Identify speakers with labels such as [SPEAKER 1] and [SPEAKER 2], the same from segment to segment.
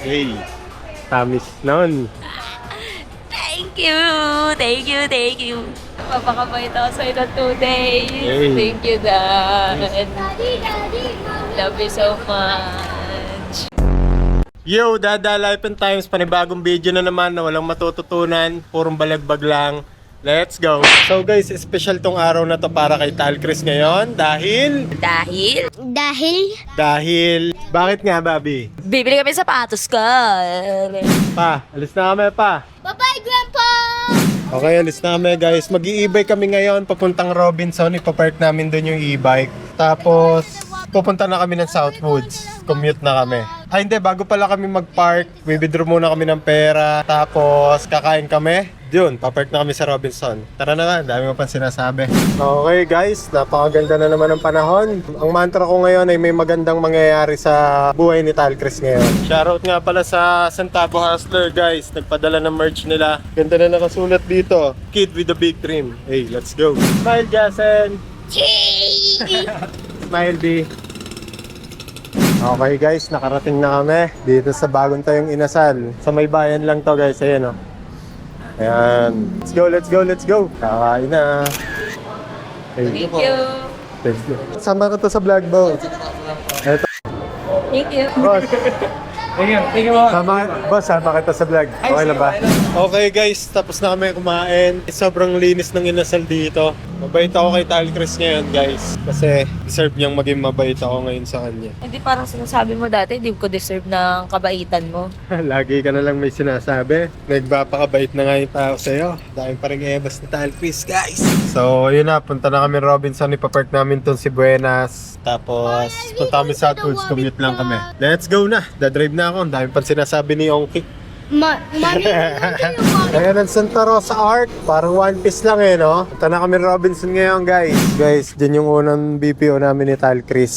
[SPEAKER 1] Hey, tamis nun.
[SPEAKER 2] Thank you! Thank you, thank you. Papakabait ako sa'yo na 2 days.
[SPEAKER 1] Hey.
[SPEAKER 2] Thank you, Dad. Love you so much.
[SPEAKER 1] Yo, Dada Life and Times, panibagong video na naman na walang matututunan, purong balagbag lang. Let's go! So guys, special tong araw na to para kay Tal Chris ngayon dahil... Bakit nga, Bobby?
[SPEAKER 2] Bibili kami sapatos ko.
[SPEAKER 1] Pa, alis na kami pa.
[SPEAKER 3] Bye-bye, Grandpa!
[SPEAKER 1] Okay, alis na kami guys. Mag-i-e-bike kami ngayon papuntang Robinson. Ipapark namin doon yung e-bike. Tapos, pupunta na kami ng Southwoods. Commute na kami. Ay hindi, bago pala kami mag-park, withdraw muna kami ng pera. Tapos, kakain kami. Yun, papark na kami sa Robinson. Tara na nga, dami mo pang sinasabi. Okay guys, napakaganda na naman ng panahon. Ang mantra ko ngayon ay may magandang mangyayari sa buhay ni Tal Chris ngayon. Shoutout nga pala sa Santabo Hustler guys. Nagpadala ng merch nila. Ganda na nakasulat dito. Kid with a big dream. Hey, let's go. Smile, Jason! Smile, B. Okay guys, nakarating na kami dito sa bagong tayong inasal. Sa may bayan lang to guys, ayan o. Ayan. Let's go, let's go, let's go. Kakain na.
[SPEAKER 2] Thank you.
[SPEAKER 1] Thank you. Sama ka to sa vlog, boss. Eto,
[SPEAKER 2] Thank you.
[SPEAKER 1] boss. Sama kita sa vlog. Okay lang ba? Okay guys, tapos na kami kumain. Sobrang linis ng inasal dito. Mabait ako kay Tal Chris ngayon guys. Kasi deserve niyang maging mabait ako ngayon sa kanya.
[SPEAKER 2] Hindi parang sinasabi mo dati, hindi ko deserve ng kabaitan mo.
[SPEAKER 1] Lagi ka na lang may sinasabi. Nagpapakabait na nga yung tao sa'yo. Dahil pa rin ebas ni Tal Chris guys. So yun na, punta na kami Robinson. Ipapark namin tong si Buenas. Tapos punta kami sa Southwoods. Commute lang kami. Let's go na. Dadrive na ako. Ang dami pa sinasabi ni Onki.
[SPEAKER 3] Mami,
[SPEAKER 1] Ayan ang Santa Rosa Arc. Parang one piece lang eh, no? Punta na kami Robinson ngayon, guys. Guys, dyan yung unang BPO namin ni Tal Chris.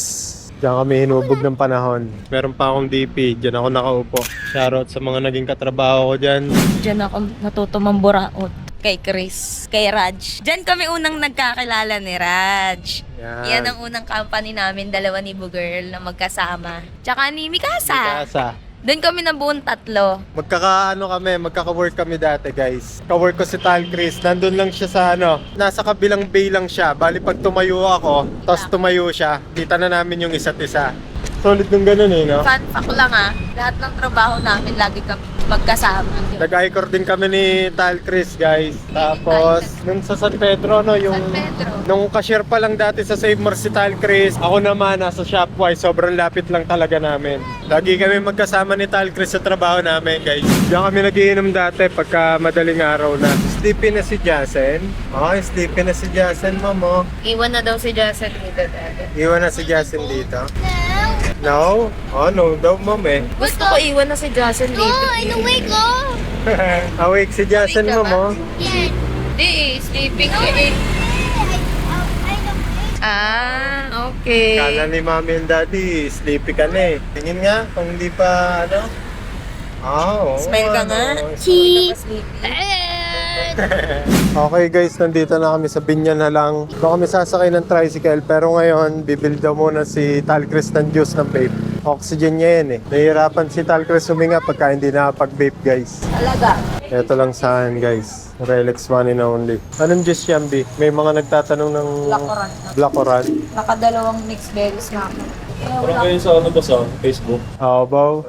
[SPEAKER 1] Diyan kami hinubog ng panahon. Meron pa akong DP. Diyan ako nakaupo. Shoutout sa mga naging katrabaho ko dyan.
[SPEAKER 2] Diyan ako natuto mamburaot. Kay Chris, kay Raj. Diyan kami unang nagkakilala ni Raj. Yan ang unang company namin, dalawa ni Bugirl na magkasama. Tsaka ni Mikasa.
[SPEAKER 1] Mikasa.
[SPEAKER 2] Doon kami nabuong 3.
[SPEAKER 1] Magkaka-work kami dati guys. Ka-work ko si Tal Chris, nandun lang siya sa nasa kabilang bay lang siya. Bali pag tumayo ako, tapos tumayo siya, kita na namin yung isa't isa. Solid nung ganun eh, no?
[SPEAKER 2] Fun fact lang lahat ng trabaho namin lagi kami magkasama.
[SPEAKER 1] Nag-icor din kami ni Tal Chris guys. Tapos, nung sa San Pedro, no, yung...
[SPEAKER 2] San Pedro.
[SPEAKER 1] Nung cashier pa lang dati sa Save More si Tal Chris, ako naman nasa Shopwise, sobrang lapit lang talaga namin. Lagi kami magkasama ni Tal Chris sa trabaho namin guys. Diyan kami nagiinom dati pagka madaling araw na. Sleepy na si Jasen. Okay, sleepy na si Jasen, mamo.
[SPEAKER 2] Iwan na daw si Jason dito dati.
[SPEAKER 1] Iwan na si Jasen dito. No? Oh, no daw, mom eh.
[SPEAKER 2] Gusto ko iwan na si Jason dito.
[SPEAKER 3] awake ko.
[SPEAKER 1] Awake si Jasen,
[SPEAKER 2] Awake ka ba?
[SPEAKER 1] mamo.
[SPEAKER 3] Yes.
[SPEAKER 2] Hindi, sleeping ka eh. Okay.
[SPEAKER 1] Kala ni mami and daddy, sleepy ka na eh. Tingin nga, kung hindi pa oo.
[SPEAKER 2] Smile ka nga.
[SPEAKER 3] Cheese.
[SPEAKER 1] Okay guys, nandito na kami sa Binyan na lang. Baka kami sasakay ng tricycle, pero ngayon, bibili daw muna si Tal Chris ng juice ng vape. Oxygen niya yan eh. Nahihirapan si Tal Chris huminga pagka hindi nakapag-vape guys.
[SPEAKER 2] Talaga.
[SPEAKER 1] Ito lang sa akin guys. Relax one and only. Anong juice yan, B? May mga nagtatanong ng...
[SPEAKER 2] Black-orange.
[SPEAKER 1] Black-orange.
[SPEAKER 2] Nakadalawang mixed berries na ako.
[SPEAKER 4] Parang kayo sa sa Facebook.
[SPEAKER 1] Oo, Bow.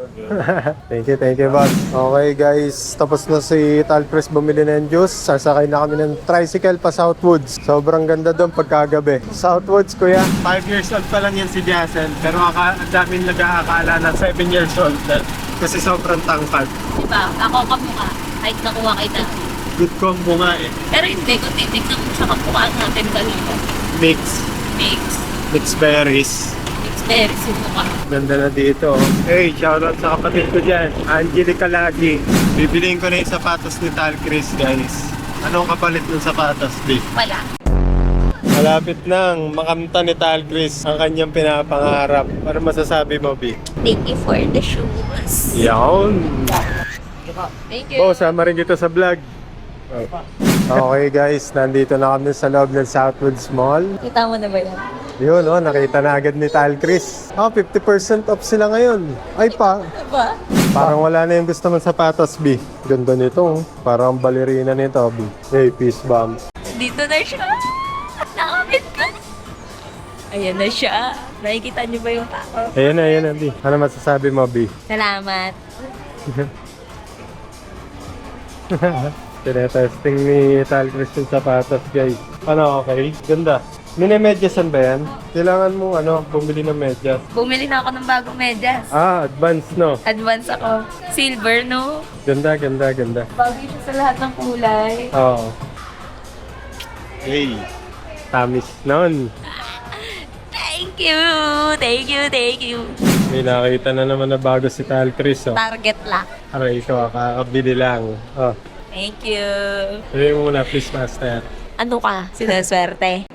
[SPEAKER 1] Thank you, boss. Okay, guys. Tapos na si Tal Chris bumili ng juice. Sasakay na kami ng tricycle pa Southwoods. Sobrang ganda doon pagkagabi. Southwoods, kuya. 5 years old pa lang yan si Jason. Pero ang daming nag-aakala na 7 years old na. Kasi sobrang tangkad.
[SPEAKER 2] Diba? Ako kamukha. Kahit nakuha kay Dati.
[SPEAKER 1] Good combo nga eh.
[SPEAKER 2] Pero hindi ko titignan kung sa kamukhaan natin kanina.
[SPEAKER 1] Mix.
[SPEAKER 2] Mixed
[SPEAKER 1] Berries.
[SPEAKER 2] berries yung mukha.
[SPEAKER 1] Ganda na dito. Hey, shoutout sa kapatid ko dyan. Angelica Lagi. Bibiliin ko na yung sapatos ni Tal Chris, guys. Anong kapalit ng sapatos, B?
[SPEAKER 2] Wala.
[SPEAKER 1] Malapit nang makamta ni Tal Chris ang kanyang pinapangarap. Ano masasabi mo, B?
[SPEAKER 2] Thank you for the shoes.
[SPEAKER 1] Yawn!
[SPEAKER 2] Thank you.
[SPEAKER 1] Oh, sama rin kita sa vlog. Okay guys, nandito na kami sa loob ng Southwoods Mall.
[SPEAKER 2] Kita mo na ba yan?
[SPEAKER 1] Yun, nakita na agad ni Tal Chris. 50% off sila ngayon. Ay pa,
[SPEAKER 2] Diba?
[SPEAKER 1] Parang wala na yung gusto mong sapatos, B. Ganda nito, oh. Parang balerina nito, B. Hey, peace bomb.
[SPEAKER 2] Dito na siya. Nakamit ko. Ayan na siya. Nakikita niyo ba yung tao?
[SPEAKER 1] Ayan na, B. Ano masasabi mo, B?
[SPEAKER 2] Salamat.
[SPEAKER 1] Tinetesting ni Tal Chris yung sapatos, guys. Ano, okay? Ganda. Mini-medyasan ba yan? Kailangan mo, bumili ng medyas.
[SPEAKER 2] Bumili na ako ng bagong medyas.
[SPEAKER 1] Advance, no?
[SPEAKER 2] Advance ako. Silver, no?
[SPEAKER 1] Ganda.
[SPEAKER 2] Bagay siya sa lahat ng kulay.
[SPEAKER 1] Oo. Hey, tamis nun.
[SPEAKER 2] Thank you! Thank you!
[SPEAKER 1] May nakita na naman na bago si Tal Chris, oh.
[SPEAKER 2] Target lock.
[SPEAKER 1] Aray, ito, kakabili lang. Oh.
[SPEAKER 2] Thank you!
[SPEAKER 1] Sabi mo muna, please, master.
[SPEAKER 2] Ano ka? Sinaswerte.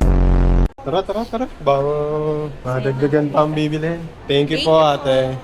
[SPEAKER 1] Tara. Baka madagdagan pa ang bibilhin. Thank you po, ate.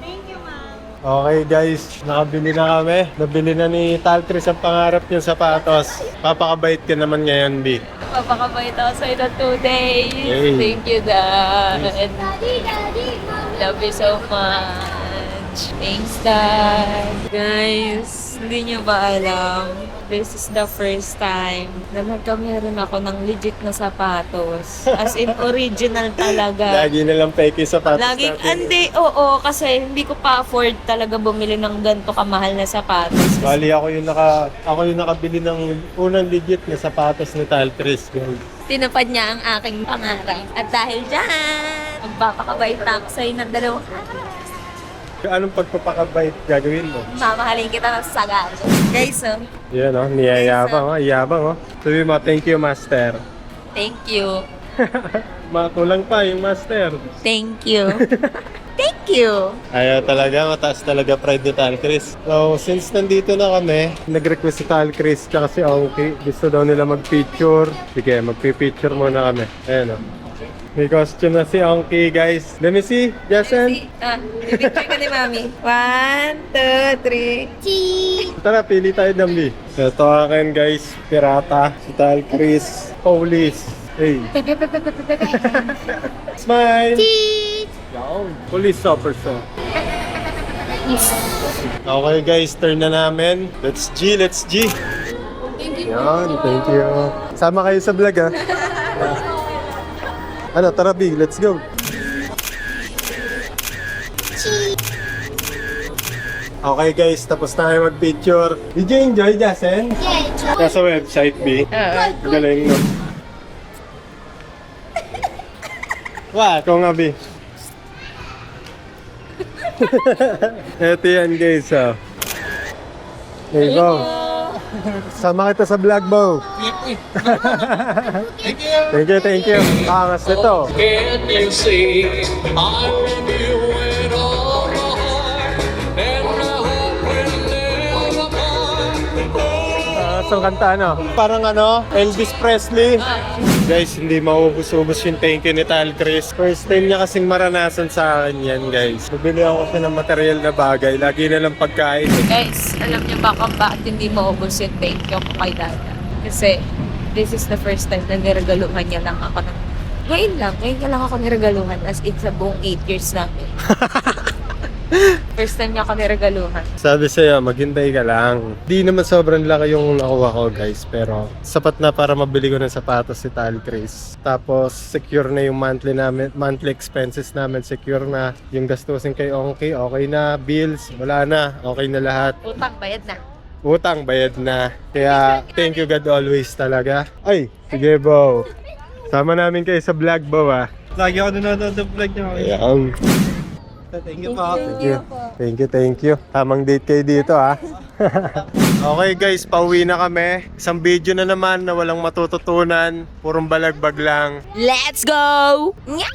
[SPEAKER 1] Okay guys, nakabili na kami. Nabili na ni Tal Chris ang pangarap niyang sapatos. Papakabait ka naman ngayon, B.
[SPEAKER 2] Papakabait ako sa'yo na 2 days.
[SPEAKER 1] Hey.
[SPEAKER 2] Thank you, Dad.
[SPEAKER 3] Daddy, Mommy.
[SPEAKER 2] Love you so much. Thanks, Dad. Guys, hindi niyo ba alam? This is the first time na magkameron ako ng legit na sapatos. As in, original talaga.
[SPEAKER 1] Lagi na lang peke sapatos
[SPEAKER 2] Lagi,
[SPEAKER 1] natin.
[SPEAKER 2] hindi, oo, kasi hindi ko pa afford talaga bumili ng ganito kamahal na sapatos.
[SPEAKER 1] Bali, ako yung nakabili ng unang legit na sapatos ni Tal Chris.
[SPEAKER 2] Tinupad niya ang aking pangarap. At dahil dyan, magpapakabait na ako sa'yo ng 2 araw.
[SPEAKER 1] Anong pagpapakabait gagawin mo?
[SPEAKER 2] Mamahalin kita ng sagado. Guys, oh,
[SPEAKER 1] Yan, niyayabang, iyabang, Sabi mo, thank you, master.
[SPEAKER 2] thank you.
[SPEAKER 1] Makulang pa yung master.
[SPEAKER 2] Thank you. Thank you.
[SPEAKER 1] Ayaw talaga, mataas talaga pride ni Tal Chris. So, since nandito na kami, nag-request si Tal Chris tsaka si Onky. Gusto daw nila mag-picture. Sige, mag-picture muna kami. Ayan, May costume na si Onky, guys. Let me see, Jason.
[SPEAKER 2] Picture ka ni Mami. 1, 2, 3.
[SPEAKER 3] Cheese.
[SPEAKER 1] Tara, pili tayo ng B. Ito akin, guys. Pirata. Si Tal Chris. Police. Hey. Smile.
[SPEAKER 3] Cheese.
[SPEAKER 1] Yawn. Police officer. Okay guys, turn na namin. Let's G. Yan, thank you. Sama kayo sa vlog, ha? Ano, tara B, let's go. Okay guys, tapos na kayo mag-picture. Did you enjoy, Jasen?
[SPEAKER 3] Yeah,
[SPEAKER 1] Nasa website, B. Galing, no? What? Ikaw nga, B. Ito yan, guys, There you go. Sama kita sa vlog, Bo. Thank you. Angas nito.
[SPEAKER 5] Can you see I love you with all my heart, and I hope we'll never part.
[SPEAKER 1] Saan kanta, Parang Elvis Presley. Guys, hindi maubos-ubos yung thank you ni Tal Chris. First time niya kasing maranasan sa akin yan, guys. Nabili ako siya ng material na bagay. Lagi na lang pagkain.
[SPEAKER 2] Guys, alam niyo ba kung bakit hindi maubos yung thank you ko kay Dada? Kasi this is the first time na niregaluhan niya lang ako ng... Ngayon niya lang ako niregaluhan as in sa buong 8 years namin. First time niya ako niregaluhan.
[SPEAKER 1] Sabi sa'yo, maghintay ka lang. Di naman sobrang laki yung nakuha ko, guys. Pero sapat na para mabili ko ng sapatos si Tal Chris. Tapos secure na yung monthly expenses namin. Secure na yung gastusin kay Onky. Okay na. Bills, wala na. Okay na lahat.
[SPEAKER 2] Utang, bayad na.
[SPEAKER 1] Kaya thank you God always talaga. Ay, sige Bo. Sama namin kayo sa vlog, Bo,
[SPEAKER 4] Lagi ako nanonood ng vlog niyo.
[SPEAKER 1] Ayan.
[SPEAKER 4] Thank you po.
[SPEAKER 1] Thank you. Tamang date kayo dito, Okay guys, pauwi na kami. Isang video na naman na walang matututunan. Purong balagbag lang.
[SPEAKER 2] Let's go! Nya!